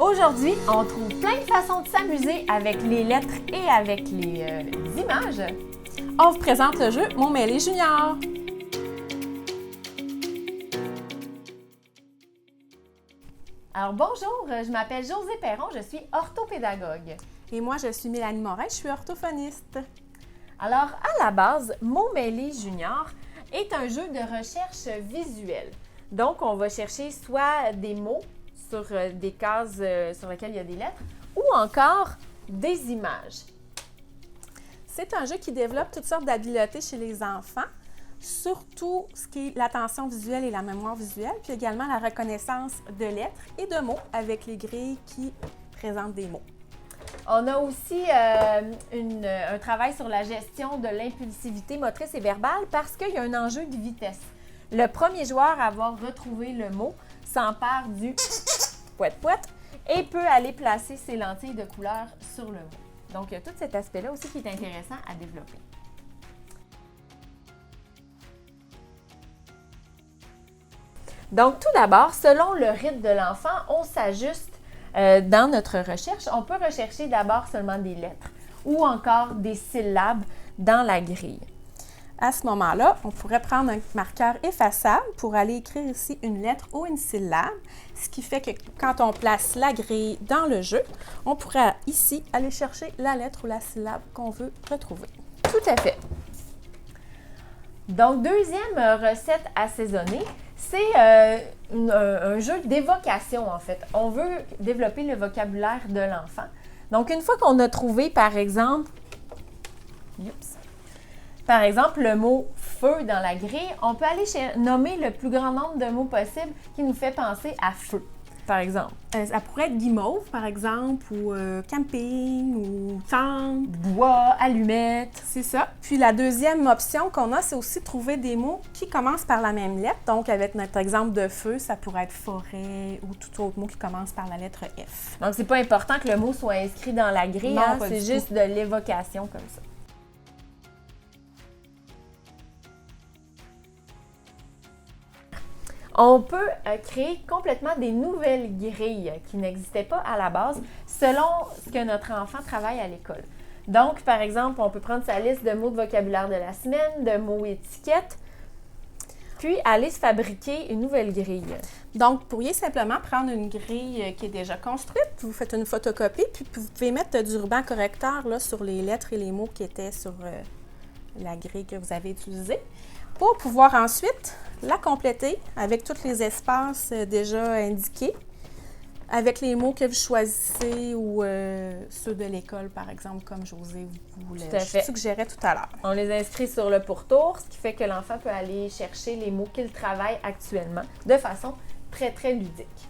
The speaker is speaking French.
Aujourd'hui, on trouve plein de façons de s'amuser avec les lettres et avec les images. On vous présente le jeu Mots mêlés Junior. Alors bonjour, je m'appelle Josée Perron, je suis orthopédagogue. Et moi, je suis Mélanie Morin, je suis orthophoniste. Alors à la base, Mots mêlés Junior est un jeu de recherche visuelle. Donc on va chercher soit des mots sur des cases sur lesquelles il y a des lettres ou encore des images. C'est un jeu qui développe toutes sortes d'habiletés chez les enfants, surtout ce qui est l'attention visuelle et la mémoire visuelle, puis également la reconnaissance de lettres et de mots avec les grilles qui présentent des mots. On a aussi un travail sur la gestion de l'impulsivité motrice et verbale parce qu'il y a un enjeu de vitesse. Le premier joueur à avoir retrouvé le mot s'empare du pouet-pouet et peut aller placer ses lentilles de couleur sur le mot. Donc, il y a tout cet aspect-là aussi qui est intéressant à développer. Donc, tout d'abord, selon le rythme de l'enfant, on s'ajuste dans notre recherche. On peut rechercher d'abord seulement des lettres ou encore des syllabes dans la grille. À ce moment-là, on pourrait prendre un marqueur effaçable pour aller écrire ici une lettre ou une syllabe, ce qui fait que quand on place la grille dans le jeu, on pourrait ici aller chercher la lettre ou la syllabe qu'on veut retrouver. Tout à fait. Donc, deuxième recette assaisonnée, c'est un jeu d'évocation, en fait. On veut développer le vocabulaire de l'enfant. Donc, une fois qu'on a trouvé, par exemple, le mot « feu » dans la grille, on peut aller nommer le plus grand nombre de mots possible qui nous fait penser à feu, par exemple. Ça pourrait être guimauve, par exemple, ou camping, ou tente. Bois, allumette. C'est ça. Puis la deuxième option qu'on a, c'est aussi trouver des mots qui commencent par la même lettre. Donc, avec notre exemple de feu, ça pourrait être forêt ou tout autre mot qui commence par la lettre F. Donc, c'est pas important que le mot soit inscrit dans la grille, Non, c'est juste de l'évocation comme ça. On peut créer complètement des nouvelles grilles qui n'existaient pas à la base selon ce que notre enfant travaille à l'école. Donc, par exemple, on peut prendre sa liste de mots de vocabulaire de la semaine, de mots étiquettes, puis aller se fabriquer une nouvelle grille. Donc, vous pourriez simplement prendre une grille qui est déjà construite, vous faites une photocopie, puis vous pouvez mettre du ruban correcteur là, sur les lettres et les mots qui étaient sur la grille que vous avez utilisée, pour pouvoir ensuite la compléter avec tous les espaces déjà indiqués, avec les mots que vous choisissez ou ceux de l'école, par exemple, comme Josée vous le suggérait tout à l'heure. On les inscrit sur le pourtour, ce qui fait que l'enfant peut aller chercher les mots qu'il travaille actuellement de façon très, très ludique.